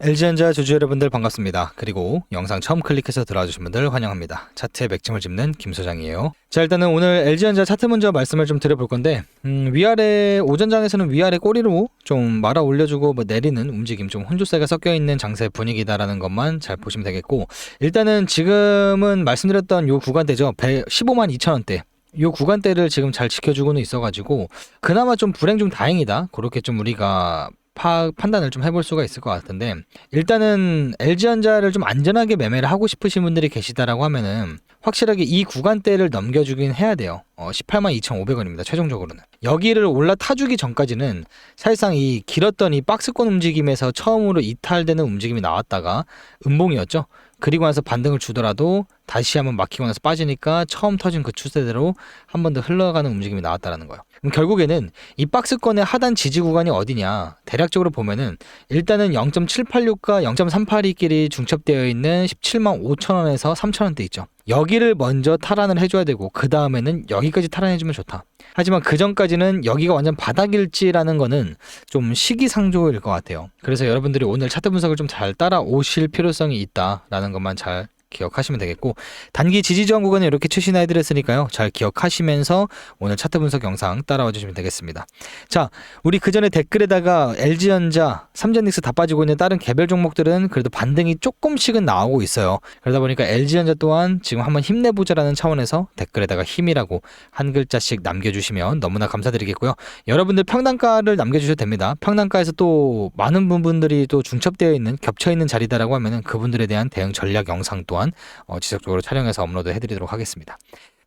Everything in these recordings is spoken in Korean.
LG전자 주주 여러분들 반갑습니다. 그리고 영상 처음 클릭해서 들어와 주신 분들 환영합니다. 차트의 맥점을 짚는 김 소장이에요. 자, 일단은 오늘 LG전자 차트 먼저 말씀을 좀 드려볼 건데 위아래 오전장에서는 위아래 꼬리로 좀 말아 올려주고 내리는 움직임, 좀 혼조세가 섞여있는 장세 분위기다라는 것만 잘 보시면 되겠고, 일단은 지금은 말씀드렸던 요 구간대죠. 15만 2천원대 요 구간대를 지금 잘 지켜주고는 있어가지고 그나마 좀 불행 중 다행이다, 그렇게 좀 우리가 판단을 좀 해볼 수가 있을 것 같은데, 일단은 LG전자를 좀 안전하게 매매를 하고 싶으신 분들이 계시다라고 하면은 확실하게 이 구간대를 넘겨주긴 해야 돼요. 18만 2,500원입니다. 최종적으로는 여기를 올라타주기 전까지는 사실상 이 길었던 이 박스권 움직임에서 처음으로 이탈되는 움직임이 나왔다가 음봉이었죠. 그리고 나서 반등을 주더라도 다시 한번 막히고 나서 빠지니까 처음 터진 그 추세대로 한 번 더 흘러가는 움직임이 나왔다는 거예요. 그럼 결국에는 이 박스권의 하단 지지 구간이 어디냐, 대략적으로 보면은 일단은 0.786과 0.382끼리 중첩되어 있는 17만 5천원에서 3천원대 있죠. 여기를 먼저 탈환을 해줘야 되고 그 다음에는 여기까지 탈환해주면 좋다. 하지만 그 전까지는 여기가 완전 바닥일지라는 거는 좀 시기상조일 것 같아요. 그래서 여러분들이 오늘 차트 분석을 좀 잘 따라오실 필요성이 있다라는 것만 잘 기억하시면 되겠고, 단기 지지저항 구간을 이렇게 최신화해드렸으니까요, 잘 기억하시면서 오늘 차트 분석 영상 따라와 주시면 되겠습니다. 자, 우리 그 전에 댓글에다가 LG전자, 삼전닉스 다 빠지고 있는 다른 개별 종목들은 그래도 반등이 조금씩은 나오고 있어요. 그러다 보니까 LG전자 또한 지금 한번 힘내보자라는 차원에서 댓글에다가 힘이라고 한 글자씩 남겨주시면 너무나 감사드리겠고요. 여러분들 평단가를 남겨주셔도 됩니다. 평단가에서 또 많은 부분들이 또 중첩되어 있는, 겹쳐있는 자리다라고 하면은 그분들에 대한 대응 전략 영상 또한 지속적으로 촬영해서 업로드 해드리도록 하겠습니다.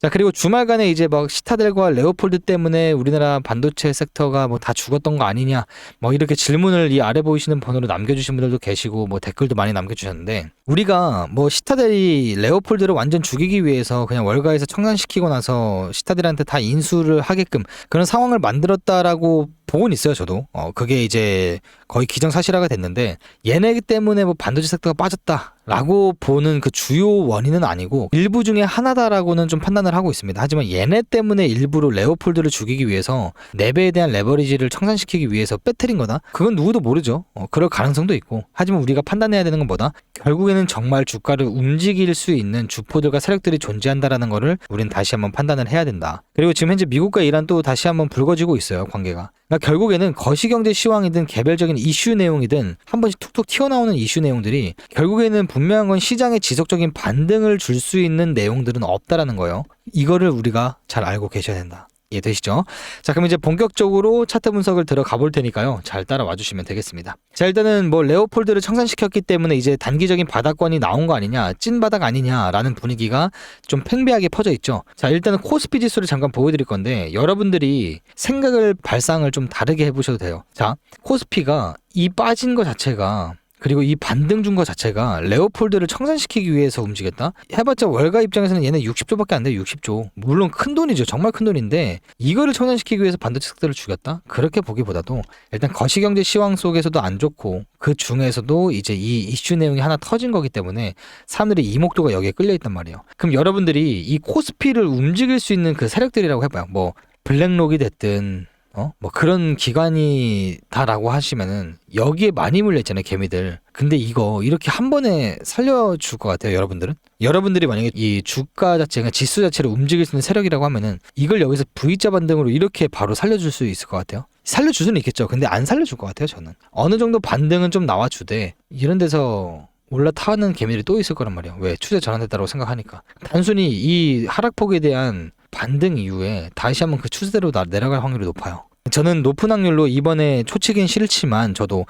자, 그리고 주말간에 이제 막 시타델과 레오폴드 때문에 우리나라 반도체 섹터가 뭐 다 죽었던 거 아니냐, 뭐 이렇게 질문을 이 아래 보이시는 번호로 남겨주신 분들도 계시고 뭐 댓글도 많이 남겨주셨는데, 우리가 뭐 시타델이 레오폴드를 완전 죽이기 위해서 그냥 월가에서 청산시키고 나서 시타델한테 다 인수를 하게끔 그런 상황을 만들었다라고 보고는 있어요, 저도. 그게 이제 거의 기정사실화가 됐는데, 얘네 때문에 뭐 반도체 섹터가 빠졌다라고 보는 그 주요 원인은 아니고 일부 중에 하나다라고는 좀 판단을 하고 있습니다. 하지만 얘네 때문에 일부러 레오폴드를 죽이기 위해서 내배에 대한 레버리지를 청산시키기 위해서 빼뜨린 거다? 그건 누구도 모르죠. 그럴 가능성도 있고. 하지만 우리가 판단해야 되는 건 뭐다? 결국에는 정말 주가를 움직일 수 있는 주포들과 세력들이 존재한다라는 거를 우린 다시 한번 판단을 해야 된다. 그리고 지금 현재 미국과 이란 또 다시 한번 불거지고 있어요, 관계가. 그러니까 결국에는 거시경제 시황이든 개별적인 이슈 내용이든 한 번씩 툭툭 튀어나오는 이슈 내용들이 결국에는 분명한 건 시장에 지속적인 반등을 줄 수 있는 내용들은 없다라는 거예요. 이거를 우리가 잘 알고 계셔야 된다. 이해되시죠? 자, 그럼 이제 본격적으로 차트 분석을 들어가 볼 테니까요, 잘 따라와 주시면 되겠습니다. 자, 일단은 뭐 레오폴드를 청산시켰기 때문에 이제 단기적인 바닥권이 나온 거 아니냐, 찐 바닥 아니냐라는 분위기가 좀 팽배하게 퍼져 있죠. 자, 일단은 코스피 지수를 잠깐 보여드릴 건데, 여러분들이 생각을 발상을 좀 다르게 해보셔도 돼요. 자, 코스피가 이 빠진 거 자체가, 그리고 이 반등 준 거 자체가 레오폴드를 청산시키기 위해서 움직였다? 해봤자 월가 입장에서는 얘네 60조밖에 안 돼요. 60조. 물론 큰 돈이죠. 정말 큰 돈인데 이거를 청산시키기 위해서 반도체 섹터를 죽였다? 그렇게 보기보다도 일단 거시경제 시황 속에서도 안 좋고, 그 중에서도 이제 이 이슈 내용이 하나 터진 거기 때문에 사람들이 이목도가 여기에 끌려있단 말이에요. 그럼 여러분들이 이 코스피를 움직일 수 있는 그 세력들이라고 해봐요. 뭐 블랙록이 됐든 뭐 그런 기관이다라고 하시면은 여기에 많이 물려있잖아요, 개미들. 근데 이거 이렇게 한 번에 살려줄 것 같아요, 여러분들은? 여러분들이 만약에 이 주가 자체가 지수 자체를 움직일 수 있는 세력이라고 하면은 이걸 여기서 V자 반등으로 이렇게 바로 살려줄 수 있을 것 같아요. 살려줄 수는 있겠죠. 근데 안 살려줄 것 같아요, 저는. 어느 정도 반등은 좀 나와주되 이런 데서 올라타는 개미들이 또 있을 거란 말이에요. 왜? 추세 전환됐다고 생각하니까. 단순히 이 하락폭에 대한 반등 이후에 다시 한번 그 추세대로 내려갈 확률이 높아요. 저는 높은 확률로 이번에 초치긴 싫지만 저도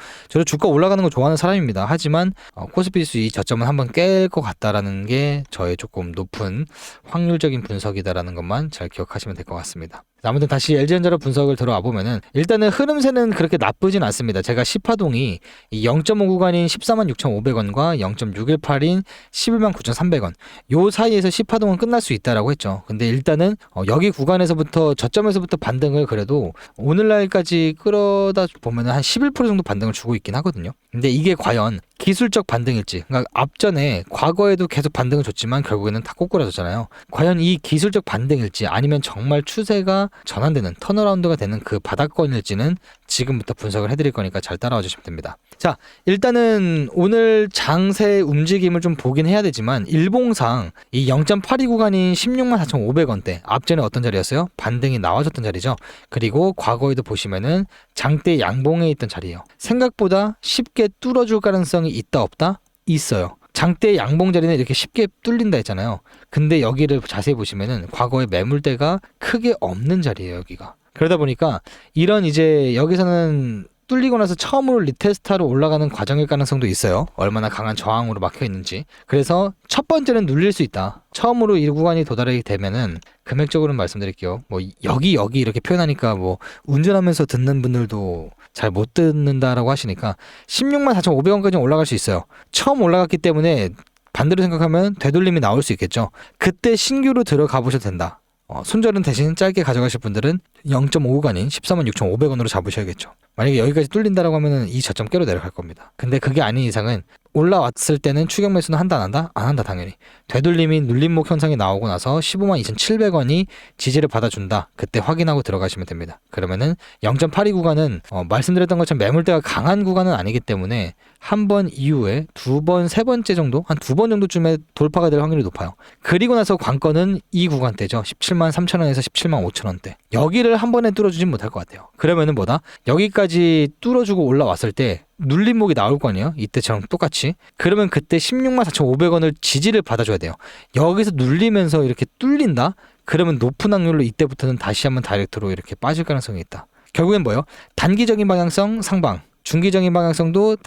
주가 올라가는 거 좋아하는 사람입니다. 하지만 코스피 지수 이 저점은 한번 깰 것 같다라는 게 저의 조금 높은 확률적인 분석이다라는 것만 잘 기억하시면 될 것 같습니다. 아무튼 다시 LG전자로 분석을 들어와 보면은 일단은 흐름세는 그렇게 나쁘진 않습니다. 제가 10파동이 0.5 구간인 146,500원과 0.618인 119,300원 요 사이에서 10파동은 끝날 수 있다라고 했죠. 근데 일단은 여기 구간에서부터 저점에서부터 반등을 그래도 오늘날까지 끌어다 보면은 한 11% 정도 반등을 주고 있긴 하거든요. 근데 이게 과연 기술적 반등일지, 그러니까 앞전에 과거에도 계속 반등을 줬지만 결국에는 다 꼬꾸라졌잖아요. 과연 이 기술적 반등일지 아니면 정말 추세가 전환되는 턴어라운드가 되는 그 바닥권일지는 지금부터 분석을 해드릴 거니까 잘 따라와 주시면 됩니다. 자, 일단은 오늘 장세 움직임을 좀 보긴 해야 되지만 일봉상 이 0.82 구간인 164,500원대 앞전에 어떤 자리였어요? 반등이 나와줬던 자리죠. 그리고 과거에도 보시면은 장대 양봉에 있던 자리예요. 생각보다 쉽게 뚫어줄 가능성이 있다 없다? 있어요. 장대 양봉 자리는 이렇게 쉽게 뚫린다 했잖아요. 근데 여기를 자세히 보시면은 과거에 매물대가 크게 없는 자리예요, 여기가. 그러다 보니까 이런 이제 여기서는 뚫리고 나서 처음으로 리테스트하러 올라가는 과정일 가능성도 있어요. 얼마나 강한 저항으로 막혀 있는지. 그래서 첫 번째는 눌릴 수 있다. 처음으로 이 구간이 도달하게 되면은 금액적으로는 말씀드릴게요. 뭐 여기 이렇게 표현하니까 뭐 운전하면서 듣는 분들도 잘 못 듣는다라고 하시니까 164,500원까지 올라갈 수 있어요. 처음 올라갔기 때문에 반대로 생각하면 되돌림이 나올 수 있겠죠. 그때 신규로 들어가 보셔도 된다. 손절은 대신 짧게 가져가실 분들은 0.5구간인 146,500원으로 잡으셔야겠죠. 만약에 여기까지 뚫린다라고 하면은 이 저점 깨로 내려갈 겁니다. 근데 그게 아닌 이상은 올라왔을 때는 추격 매수는 한다 안 한다? 안 한다 당연히. 되돌림이 눌림목 현상이 나오고 나서 152,700원이 지지를 받아준다. 그때 확인하고 들어가시면 됩니다. 그러면은 0.82 구간은 말씀드렸던 것처럼 매물대가 강한 구간은 아니기 때문에 한 번 이후에 두 번, 세 번째 정도? 한 두 번 정도쯤에 돌파가 될 확률이 높아요. 그리고 나서 관건은 이 구간대죠. 173,000원에서 175,000원대. 여기를 한 번에 뚫어주진 못할 것 같아요. 그러면은 뭐다? 여기까지 뚫어주고 올라왔을 때 눌림목이 나올 거 아니에요? 이때처럼 똑같이. 그러면 그때 164,500원을 지지를 받아줘야 돼요. 여기서 눌리면서 이렇게 뚫린다? 그러면 높은 확률로 이때부터는 다시 한번 다이렉트로 이렇게 빠질 가능성이 있다. 결국엔 뭐예요? 단기적인 방향성 상방, 중기적인 방향성도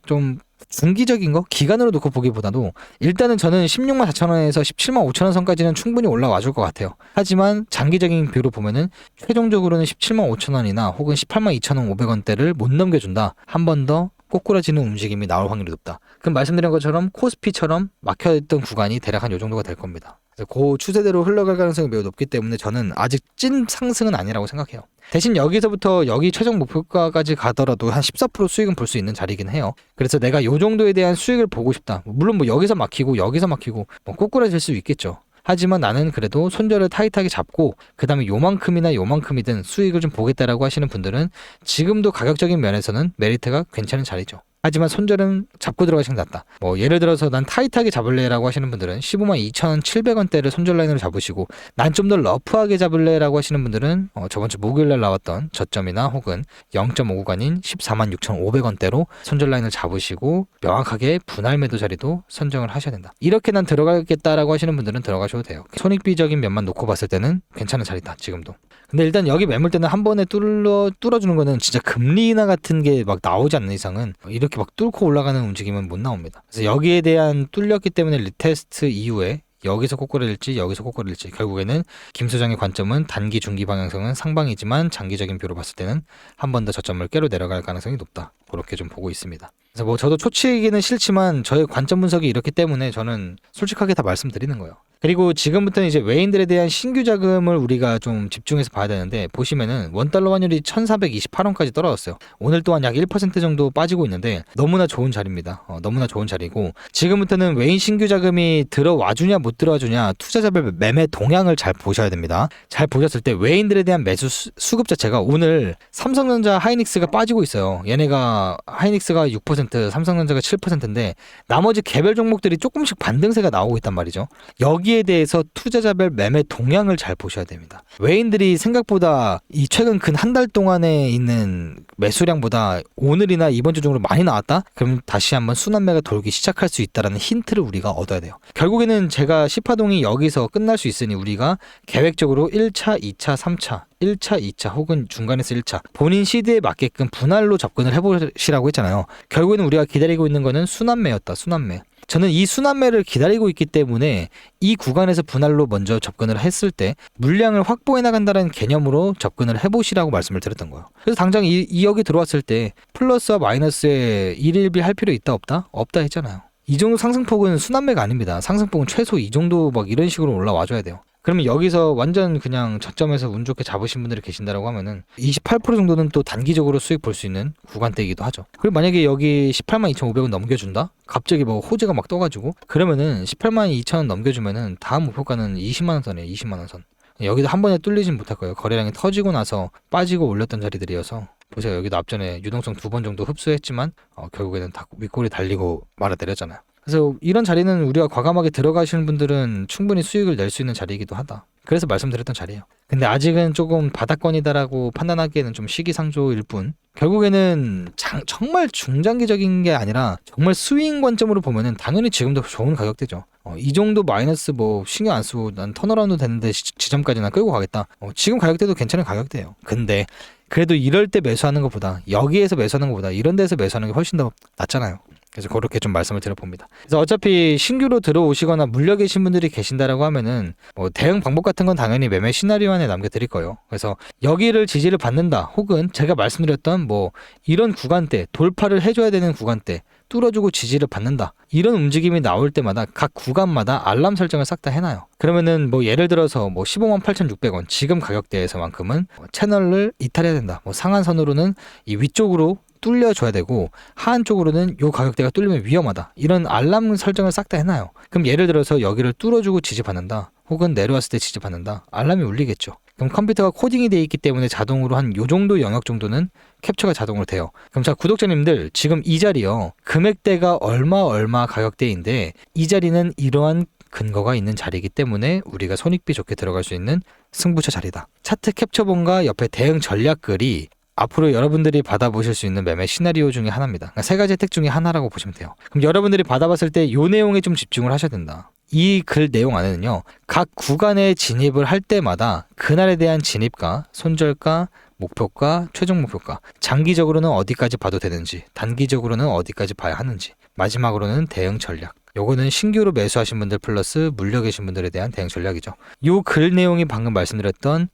좀 중기적인 거 기간으로 놓고 보기보다도 일단은 저는 164,000원에서 175,000원 선까지는 충분히 올라와 줄 것 같아요. 하지만 장기적인 뷰로 보면은 최종적으로는 175,000원이나 혹은 182,500원대를 못 넘겨준다. 한 번 더 꼬꾸라지는 움직임이 나올 확률이 높다. 그럼 말씀드린 것처럼 코스피처럼 막혀있던 구간이 대략 한 요 정도가 될 겁니다. 그래서 그 추세대로 흘러갈 가능성이 매우 높기 때문에 저는 아직 찐 상승은 아니라고 생각해요. 대신 여기서부터 여기 최종 목표가까지 가더라도 한 14% 수익은 볼 수 있는 자리긴 해요. 그래서 내가 요 정도에 대한 수익을 보고 싶다. 물론 뭐 여기서 막히고 뭐 꼬꾸라질 수 있겠죠. 하지만 나는 그래도 손절을 타이트하게 잡고 그 다음에 요만큼이나 요만큼이든 수익을 좀 보겠다라고 하시는 분들은 지금도 가격적인 면에서는 메리트가 괜찮은 자리죠. 하지만 손절은 잡고 들어가시는 게 낫다. 뭐 예를 들어서 난 타이트하게 잡을래라고 하시는 분들은 152,700원대를 손절 라인으로 잡으시고 난 좀 더 러프하게 잡을래라고 하시는 분들은 저번 주 목요일날 나왔던 저점이나 혹은 0.5구간인 146,500원대로 손절 라인을 잡으시고 명확하게 분할 매도 자리도 선정을 하셔야 된다. 이렇게 난 들어가겠다라고 하시는 분들은 들어가셔도 돼요. 손익비적인 면만 놓고 봤을 때는 괜찮은 자리다 지금도. 근데 일단 여기 매물대는 한 번에 뚫어주는 거는 진짜 금리 인하 같은 게 막 나오지 않는 이상은 이렇게 막 뚫고 올라가는 움직임은 못 나옵니다. 그래서 여기에 대한 뚫렸기 때문에 리테스트 이후에 여기서 꼬꾸라질지 여기서 꼬꾸라질지 결국에는 김 소장의 관점은 단기 중기 방향성은 상방이지만 장기적인 뷰로 봤을 때는 한 번 더 저점을 깨로 내려갈 가능성이 높다. 그렇게 좀 보고 있습니다. 그래서 뭐 저도 초치기는 싫지만 저의 관점 분석이 이렇기 때문에 저는 솔직하게 다 말씀드리는 거예요. 그리고 지금부터는 이제 외인들에 대한 신규 자금을 우리가 좀 집중해서 봐야 되는데 보시면은 원달러 환율이 1,428원까지 떨어졌어요. 오늘 또한 약 1% 정도 빠지고 있는데 너무나 좋은 자리입니다. 너무나 좋은 자리고 지금부터는 외인 신규 자금이 들어와 주냐 못 들어와 주냐 투자자별 매매 동향을 잘 보셔야 됩니다. 잘 보셨을 때 외인들에 대한 매수 수급 자체가 오늘 삼성전자 하이닉스가 빠지고 있어요. 얘네가 하이닉스가 6%, 삼성전자가 7%인데 나머지 개별 종목들이 조금씩 반등세가 나오고 있단 말이죠. 여기에 대해서 투자자별 매매 동향을 잘 보셔야 됩니다. 외인들이 생각보다 이 최근 근 한 달 동안에 있는 매수량보다 오늘이나 이번 주 중으로 많이 나왔다? 그럼 다시 한번 순환매가 돌기 시작할 수 있다는 힌트를 우리가 얻어야 돼요. 결국에는 제가 10파동이 여기서 끝날 수 있으니 우리가 계획적으로 1차, 2차, 3차 1차, 2차 혹은 중간에서 1차 본인 시드에 맞게끔 분할로 접근을 해보시라고 했잖아요. 결국에는 우리가 기다리고 있는 거는 순환매였다. 순환매. 저는 이 순환매를 기다리고 있기 때문에 이 구간에서 분할로 먼저 접근을 했을 때 물량을 확보해 나간다는 개념으로 접근을 해보시라고 말씀을 드렸던 거예요. 그래서 당장 이 여기 들어왔을 때 플러스와 마이너스에 일일비 할 필요 있다 없다? 없다 했잖아요. 이 정도 상승폭은 순환매가 아닙니다. 상승폭은 최소 이 정도 막 이런 식으로 올라와줘야 돼요. 그러면 여기서 완전 그냥 저점에서 운 좋게 잡으신 분들이 계신다라고 하면은 28% 정도는 또 단기적으로 수익 볼 수 있는 구간대이기도 하죠. 그리고 만약에 여기 182,500원 넘겨준다? 갑자기 뭐 호재가 막 떠가지고 그러면은 182,000원 넘겨주면은 다음 목표가는 20만원 선이에요. 20만원 선. 여기도 한 번에 뚫리진 못할 거예요. 거래량이 터지고 나서 빠지고 올렸던 자리들이어서 보세요. 여기도 앞전에 유동성 2번 정도 흡수했지만 결국에는 다 윗골이 달리고 말아내렸잖아요. 그래서 이런 자리는 우리가 과감하게 들어가시는 분들은 충분히 수익을 낼 수 있는 자리이기도 하다. 그래서 말씀드렸던 자리예요. 근데 아직은 조금 바닥권이다라고 판단하기에는 좀 시기상조일 뿐, 결국에는 정말 중장기적인 게 아니라 정말 스윙 관점으로 보면은 당연히 지금도 좋은 가격대죠. 이 정도 마이너스 뭐 신경 안 쓰고 난 턴어라운드 됐는데 지점까지나 끌고 가겠다. 지금 가격대도 괜찮은 가격대예요. 근데 그래도 이럴 때 매수하는 것보다, 여기에서 매수하는 것보다 이런 데서 매수하는 게 훨씬 더 낫잖아요. 그래서 그렇게 좀 말씀을 드려봅니다. 그래서 어차피 신규로 들어오시거나 물려 계신 분들이 계신다라고 하면은 뭐 대응 방법 같은 건 당연히 매매 시나리오 안에 남겨드릴 거예요. 그래서 여기를 지지를 받는다, 혹은 제가 말씀드렸던 뭐 이런 구간대, 돌파를 해줘야 되는 구간대 뚫어주고 지지를 받는다, 이런 움직임이 나올 때마다 각 구간마다 알람 설정을 싹 다 해놔요. 그러면은 뭐 예를 들어서 뭐 158,600원 지금 가격대에서만큼은 채널을 이탈해야 된다, 뭐 상한선으로는 이 위쪽으로 뚫려줘야 되고 하한 쪽으로는 요 가격대가 뚫리면 위험하다, 이런 알람 설정을 싹 다 해놔요. 그럼 예를 들어서 여기를 뚫어주고 지지받는다, 혹은 내려왔을 때 지지받는다, 알람이 울리겠죠. 그럼 컴퓨터가 코딩이 돼 있기 때문에 자동으로 한 요 정도 영역 정도는 캡처가 자동으로 돼요. 그럼 자, 구독자님들, 지금 이 자리요, 금액대가 얼마 가격대인데 이 자리는 이러한 근거가 있는 자리이기 때문에 우리가 손익비 좋게 들어갈 수 있는 승부처 자리다. 차트 캡처본과 옆에 대응 전략글이 앞으로 여러분들이 받아보실 수 있는 매매 시나리오 중에 하나입니다. 그러니까 세 가지 혜택 중에 하나라고 보시면 돼요. 그럼 여러분들이 받아봤을 때 이 내용에 좀 집중을 하셔야 된다. 이 글 내용 안에는요, 각 구간에 진입을 할 때마다 그날에 대한 진입가, 손절가, 목표가, 최종 목표가, 장기적으로는 어디까지 봐도 되는지, 단기적으로는 어디까지 봐야 하는지, 마지막으로는 대응 전략. 요거는 신규로 매수하신 분들 플러스 물려 계신 분들에 대한 대응 전략이죠. 요 글 내용이 방금 말씀드렸던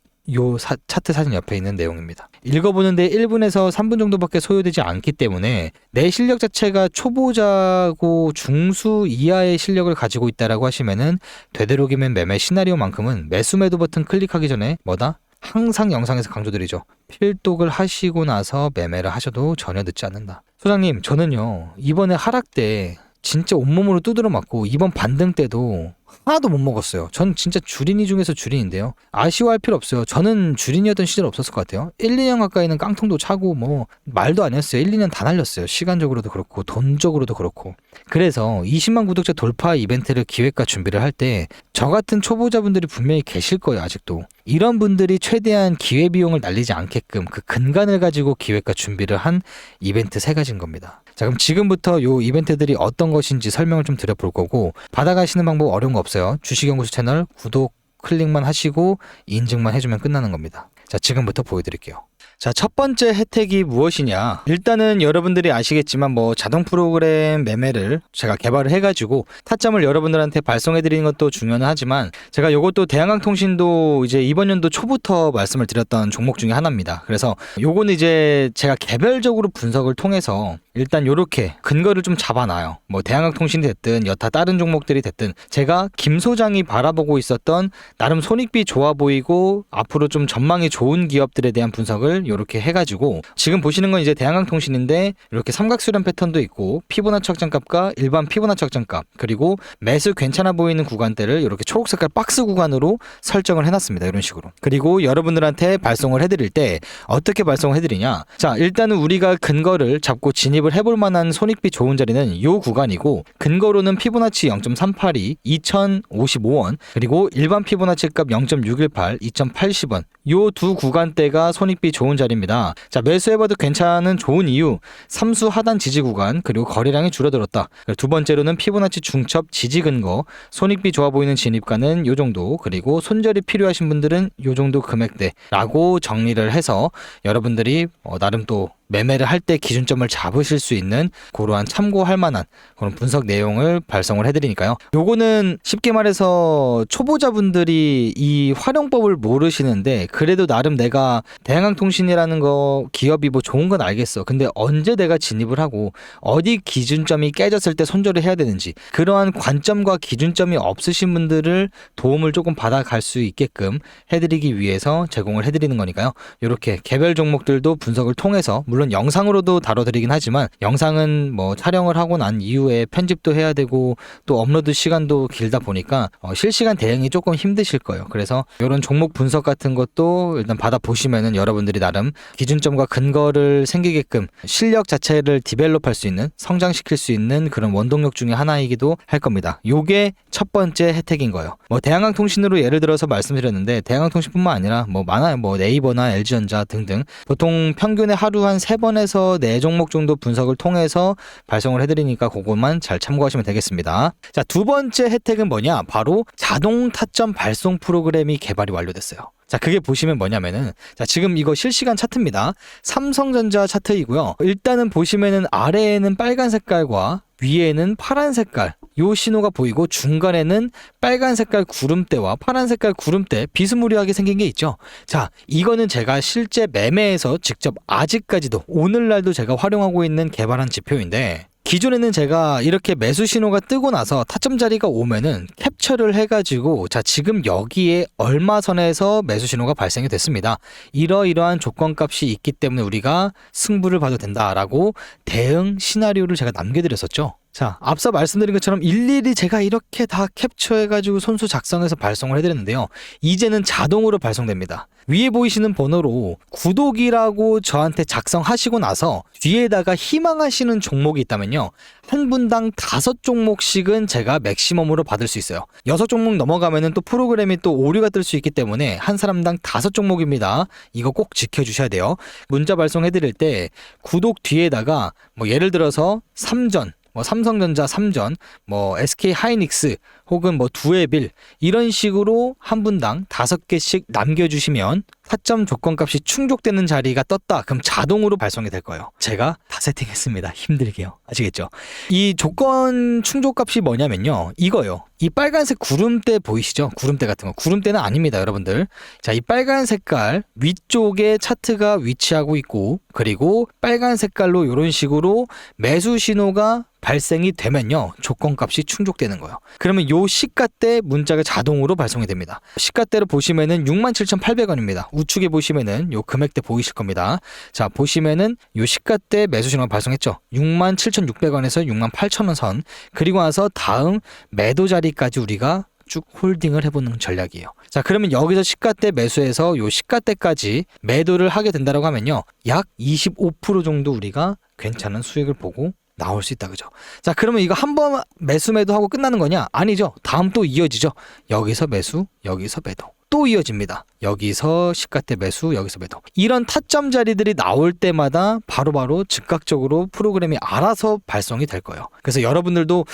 차트 사진 옆에 있는 내용입니다. 읽어보는데 1분에서 3분 정도밖에 소요되지 않기 때문에 내 실력 자체가 초보자고 중수 이하의 실력을 가지고 있다라고 하시면은 되도록이면 매매 시나리오만큼은 매수 매도 버튼 클릭하기 전에 뭐다? 항상 영상에서 강조드리죠. 필독을 하시고 나서 매매를 하셔도 전혀 늦지 않는다. 소장님, 저는요 이번에 하락 때 진짜 온몸으로 두드려 맞고 이번 반등 때도 하나도 못 먹었어요. 전 진짜 주린이 중에서 주린인데요. 아쉬워할 필요 없어요. 저는 주린이었던 시절 없었을 것 같아요. 1, 2년 가까이는 깡통도 차고 뭐 말도 아니었어요. 1, 2년 다 날렸어요. 시간적으로도 그렇고 돈적으로도 그렇고. 그래서 20만 구독자 돌파 이벤트를 기획과 준비를 할 때 저 같은 초보자분들이 분명히 계실 거예요. 아직도. 이런 분들이 최대한 기회비용을 날리지 않게끔 그 근간을 가지고 기획과 준비를 한 이벤트 3가지인 겁니다. 자, 그럼 지금부터 요 이벤트들이 어떤 것인지 설명을 좀 드려볼 거고, 받아가시는 방법 어려운 거 없어요. 주식연구소 채널 구독 클릭만 하시고 인증만 해주면 끝나는 겁니다. 자, 지금부터 보여드릴게요. 자, 첫 번째 혜택이 무엇이냐? 일단은 여러분들이 아시겠지만 뭐 자동 프로그램 매매를 제가 개발을 해가지고 타점을 여러분들한테 발송해드리는 것도 중요는 하지만, 제가 요것도 대한항통신도 이제 이번 연도 초부터 말씀을 드렸던 종목 중에 하나입니다. 그래서 요거는 이제 제가 개별적으로 분석을 통해서 일단 요렇게 근거를 좀 잡아놔요. 뭐 대한항통신이 됐든 여타 다른 종목들이 됐든 제가 김 소장이 바라보고 있었던 나름 손익비 좋아 보이고 앞으로 좀 전망이 좋은 기업들에 대한 분석을 요렇게 해가지고, 지금 보시는 건 이제 대한항통신인데 이렇게 삼각수렴 패턴도 있고 피보나치 확장값과 일반 피보나치 확장값, 그리고 매수 괜찮아 보이는 구간대를 이렇게 초록색깔 박스 구간으로 설정을 해놨습니다. 이런 식으로. 그리고 여러분들한테 발송을 해드릴 때 어떻게 발송을 해드리냐? 자, 일단은 우리가 근거를 잡고 진입을 해볼 만한 손익비 좋은 자리는 이 구간이고, 근거로는 피보나치 0.382, 2055원, 그리고 일반 피보나치 값 0.618, 2080원, 요 두 구간대가 손익비 좋은 자리입니다. 자, 매수해봐도 괜찮은 좋은 이유, 삼수 하단 지지 구간, 그리고 거래량이 줄어들었다. 두 번째로는 피보나치 중첩 지지 근거, 손익비 좋아 보이는 진입가는 요 정도, 그리고 손절이 필요하신 분들은 요 정도 금액대라고 정리를 해서 여러분들이 나름 또 매매를 할 때 기준점을 잡으실 수 있는 그러한 참고할 만한 그런 분석 내용을 발송을 해드리니까요. 요거는 쉽게 말해서 초보자분들이 이 활용법을 모르시는데, 그래도 나름 내가 대한항통신이라는 거 기업이 뭐 좋은 건 알겠어. 근데 언제 내가 진입을 하고 어디 기준점이 깨졌을 때 손절을 해야 되는지, 그러한 관점과 기준점이 없으신 분들을 도움을 조금 받아갈 수 있게끔 해드리기 위해서 제공을 해드리는 거니까요. 이렇게 개별 종목들도 분석을 통해서, 물론 물론 영상으로도 다뤄드리긴 하지만 영상은 뭐 촬영을 하고 난 이후에 편집도 해야 되고 또 업로드 시간도 길다 보니까 실시간 대응이 조금 힘드실 거예요. 그래서 이런 종목 분석 같은 것도 일단 받아보시면은 여러분들이 나름 기준점과 근거를 생기게끔 실력 자체를 디벨롭할 수 있는, 성장시킬 수 있는 그런 원동력 중에 하나이기도 할 겁니다. 요게 첫 번째 혜택인 거예요. 뭐 대한항통신으로 예를 들어서 말씀드렸는데 대한항통신뿐만 아니라 뭐 많아요. 뭐 네이버나 LG전자 등등 보통 평균에 하루 한 3번에서 4종목 정도 분석을 통해서 발송을 해드리니까 그것만 잘 참고하시면 되겠습니다. 자, 두 번째 혜택은 뭐냐? 바로 자동 타점 발송 프로그램이 개발이 완료됐어요. 자, 그게 보시면 뭐냐면은, 자, 지금 이거 실시간 차트입니다. 삼성전자 차트이고요. 일단은 보시면은 아래에는 빨간 색깔과 위에는 파란 색깔, 요 신호가 보이고 중간에는 빨간 색깔 구름대와 파란 색깔 구름대 비스무리하게 생긴 게 있죠. 자, 이거는 제가 실제 매매에서 직접 아직까지도 오늘날도 제가 활용하고 있는 개발한 지표인데, 기존에는 제가 이렇게 매수 신호가 뜨고 나서 타점 자리가 오면은 캡처를 해가지고 자, 지금 여기에 얼마 선에서 매수 신호가 발생이 됐습니다. 이러이러한 조건값이 있기 때문에 우리가 승부를 봐도 된다라고 대응 시나리오를 제가 남겨드렸었죠. 자, 앞서 말씀드린 것처럼 일일이 제가 이렇게 다 캡처해가지고 손수 작성해서 발송을 해드렸는데요. 이제는 자동으로 발송됩니다. 위에 보이시는 번호로 구독이라고 저한테 작성하시고 나서 뒤에다가 희망하시는 종목이 있다면요. 한 분당 5종목씩은 제가 맥시멈으로 받을 수 있어요. 6종목 넘어가면은 또 프로그램이 또 오류가 뜰 수 있기 때문에 한 사람당 5종목입니다. 이거 꼭 지켜주셔야 돼요. 문자 발송해드릴 때 구독 뒤에다가 뭐 예를 들어서 3전, 뭐 삼성전자 3전, 뭐 SK 하이닉스 혹은 뭐 두에빌 이런 식으로 한 분당 5개씩 남겨주시면 타점 조건값이 충족되는 자리가 떴다. 그럼 자동으로 발송이 될 거예요. 제가 다 세팅했습니다. 힘들게요. 아시겠죠? 이 조건 충족값이 뭐냐면요. 이거요. 이 빨간색 구름대 보이시죠? 구름대 같은 거. 구름대는 아닙니다, 여러분들. 자, 이 빨간 색깔 위쪽에 차트가 위치하고 있고 그리고 빨간 색깔로 이런 식으로 매수 신호가 발생이 되면요. 조건값이 충족되는 거예요. 그러면 요 시가대 문자가 자동으로 발송이 됩니다. 시가대로 보시면은 67,800원입니다. 우측에 보시면은 요 금액대 보이실 겁니다. 자, 보시면은 요 시가대 매수 신호가 발송했죠. 67,600원에서 68,000원 선. 그리고 나서 다음 매도 자리까지 우리가 쭉 홀딩을 해보는 전략이에요. 자, 그러면 여기서 시가대 매수해서 요 시가대까지 매도를 하게 된다고 하면요. 약 25% 정도 우리가 괜찮은 수익을 보고 나올 수 있다, 그죠? 자, 그러면 이거 한 번 매수 매도하고 끝나는 거냐? 아니죠. 다음 또 이어지죠. 여기서 매수, 여기서 매도. 또 이어집니다. 여기서 시가대 매수, 여기서 매도. 이런 타점 자리들이 나올 때마다 바로바로 즉각적으로 프로그램이 알아서 발송이 될 거예요. 그래서 여러분들도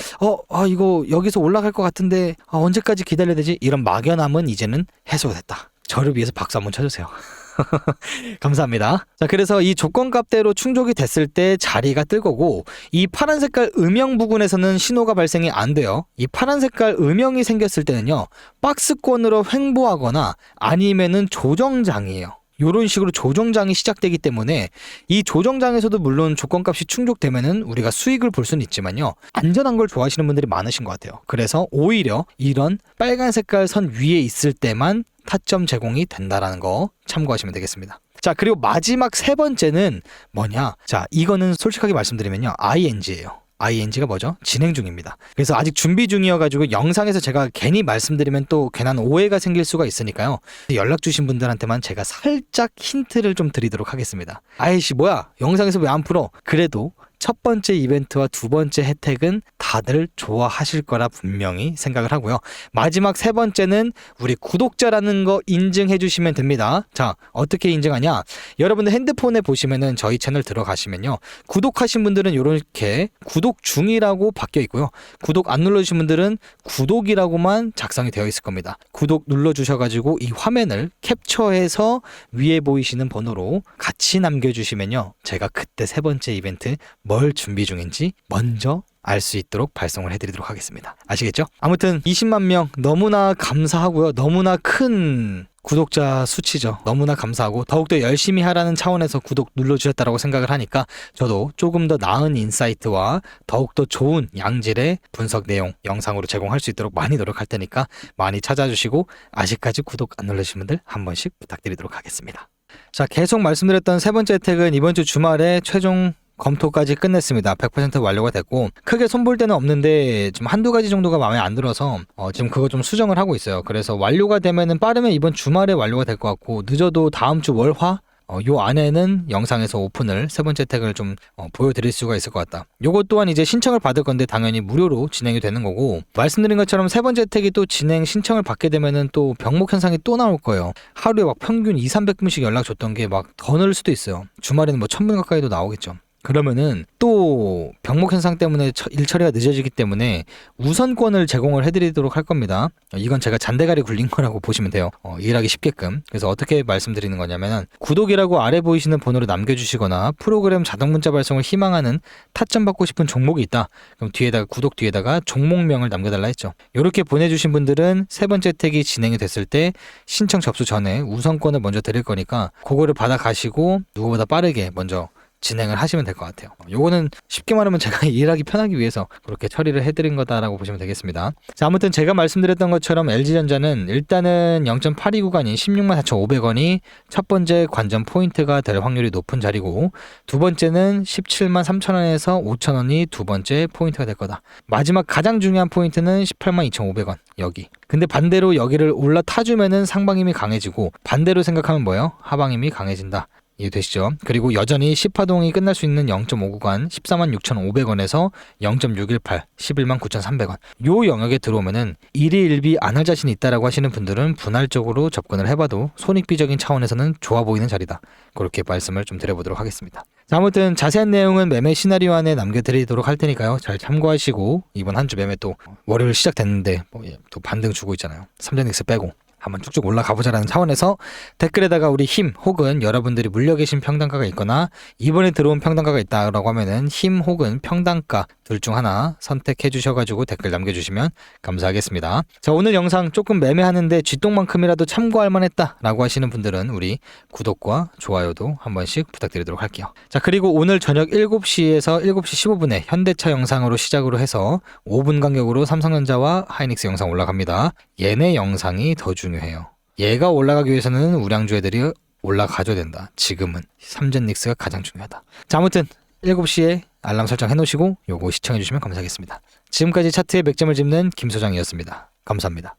이거 여기서 올라갈 것 같은데 언제까지 기다려야 되지? 이런 막연함은 이제는 해소가 됐다. 저를 위해서 박수 한번 쳐주세요. 감사합니다. 자, 그래서 이 조건값대로 충족이 됐을 때 자리가 뜰 거고 이 파란 색깔 음영 부분에서는 신호가 발생이 안 돼요. 이 파란 색깔 음영이 생겼을 때는요. 박스권으로 횡보하거나 아니면은 조정장이에요. 이런 식으로 조정장이 시작되기 때문에 이 조정장에서도 물론 조건값이 충족되면은 우리가 수익을 볼 수는 있지만요. 안전한 걸 좋아하시는 분들이 많으신 것 같아요. 그래서 오히려 이런 빨간 색깔 선 위에 있을 때만 타점 제공이 된다라는 거 참고하시면 되겠습니다. 자, 그리고 마지막 세 번째는 뭐냐? 자, 이거는 솔직하게 말씀드리면요. ING예요. ING가 뭐죠? 진행 중입니다. 그래서 아직 준비 중이어가지고 영상에서 제가 괜히 말씀드리면 또 괜한 오해가 생길 수가 있으니까요. 연락 주신 분들한테만 제가 살짝 힌트를 좀 드리도록 하겠습니다. 아이씨 뭐야? 영상에서 왜 안 풀어? 그래도 첫 번째 이벤트와 두 번째 혜택은 다들 좋아하실 거라 분명히 생각을 하고요. 마지막 세 번째는 우리 구독자라는 거 인증해 주시면 됩니다. 자, 어떻게 인증하냐? 여러분들 핸드폰에 보시면은 저희 채널 들어가시면요. 구독하신 분들은 이렇게 구독 중이라고 바뀌어 있고요. 구독 안 눌러주신 분들은 구독이라고만 작성이 되어 있을 겁니다. 구독 눌러주셔가지고 이 화면을 캡처해서 위에 보이시는 번호로 같이 남겨주시면요. 제가 그때 세 번째 이벤트 뭘 준비 중인지 먼저 알 수 있도록 발송을 해드리도록 하겠습니다. 아시겠죠? 아무튼 20만 명 너무나 감사하고요. 너무나 큰 구독자 수치죠. 너무나 감사하고 더욱더 열심히 하라는 차원에서 구독 눌러주셨다고 생각을 하니까 저도 조금 더 나은 인사이트와 더욱더 좋은 양질의 분석 내용 영상으로 제공할 수 있도록 많이 노력할 테니까 많이 찾아주시고 아직까지 구독 안 눌러주신 분들 한 번씩 부탁드리도록 하겠습니다. 자, 계속 말씀드렸던 세 번째 혜택은 이번 주 주말에 최종 검토까지 끝냈습니다. 100% 완료가 됐고 크게 손볼 데는 없는데 좀 한두 가지 정도가 마음에 안 들어서 지금 그거 좀 수정을 하고 있어요. 그래서 완료가 되면은 빠르면 이번 주말에 완료가 될 것 같고 늦어도 다음 주 월, 화 요 안에는 영상에서 오픈을 세 번째 혜택을 좀 보여드릴 수가 있을 것 같다. 요것 또한 이제 신청을 받을 건데 당연히 무료로 진행이 되는 거고, 말씀드린 것처럼 세 번째 혜택이 또 진행 신청을 받게 되면은 또 병목 현상이 또 나올 거예요. 하루에 막 평균 200~300분씩 연락 줬던 게 막 더 늘 수도 있어요. 주말에는 뭐 1000분 가까이도 나오겠죠. 그러면은 또 병목 현상 때문에 일 처리가 늦어지기 때문에 우선권을 제공을 해드리도록 할 겁니다. 이건 제가 잔대가리 굴린 거라고 보시면 돼요. 이해하기 쉽게끔. 그래서 어떻게 말씀드리는 거냐면은 구독이라고 아래 보이시는 번호로 남겨주시거나 프로그램 자동 문자 발송을 희망하는 타점받고 싶은 종목이 있다. 그럼 뒤에다가 구독 뒤에다가 종목명을 남겨달라 했죠. 이렇게 보내주신 분들은 세 번째 혜택이 진행이 됐을 때 신청 접수 전에 우선권을 먼저 드릴 거니까 그거를 받아가시고 누구보다 빠르게 먼저 진행을 하시면 될 것 같아요. 요거는 쉽게 말하면 제가 일하기 편하기 위해서 그렇게 처리를 해드린 거다라고 보시면 되겠습니다. 자, 아무튼 제가 말씀드렸던 것처럼 LG전자는 일단은 0.82 구간인 164,500원이 첫 번째 관전 포인트가 될 확률이 높은 자리고, 두 번째는 173,000원에서 5,000원이 두 번째 포인트가 될 거다. 마지막 가장 중요한 포인트는 182,500원 여기. 근데 반대로 여기를 올라타주면은 상방 힘이 강해지고, 반대로 생각하면 뭐예요? 하방 힘이 강해진다. 이해되시죠? 그리고 여전히 10파동이 끝날 수 있는 0.5 구간 146,500원에서 0.618, 119,300원 요 영역에 들어오면은 일희일비 안 할 자신이 있다라고 하시는 분들은 분할적으로 접근을 해봐도 손익비적인 차원에서는 좋아 보이는 자리다. 그렇게 말씀을 좀 드려보도록 하겠습니다. 자, 아무튼 자세한 내용은 매매 시나리오 안에 남겨드리도록 할 테니까요. 잘 참고하시고, 이번 한 주 매매 또 월요일 시작됐는데 또 반등 주고 있잖아요. 삼전익스 빼고 한번 쭉쭉 올라가보자라는 차원에서 댓글에다가 우리 힘 혹은 여러분들이 물려 계신 평단가가 있거나 이번에 들어온 평단가가 있다라고 하면은 힘 혹은 평단가 둘 중 하나 선택해 주셔가지고 댓글 남겨주시면 감사하겠습니다. 자, 오늘 영상 조금 매매하는데 쥐똥만큼이라도 참고할 만했다 라고 하시는 분들은 우리 구독과 좋아요도 한 번씩 부탁드리도록 할게요. 자, 그리고 오늘 저녁 7시에서 7시 15분에 현대차 영상으로 시작으로 해서 5분 간격으로 삼성전자와 하이닉스 영상 올라갑니다. 얘네 영상이 더 중요해요. 얘가 올라가기 위해서는 우량주 애들이 올라가줘야 된다. 지금은 삼전닉스가 가장 중요하다. 자, 아무튼 7시에 알람 설정 해놓으시고 요거 시청해주시면 감사하겠습니다. 지금까지 차트의 맥점을 짚는 김 소장이었습니다. 감사합니다.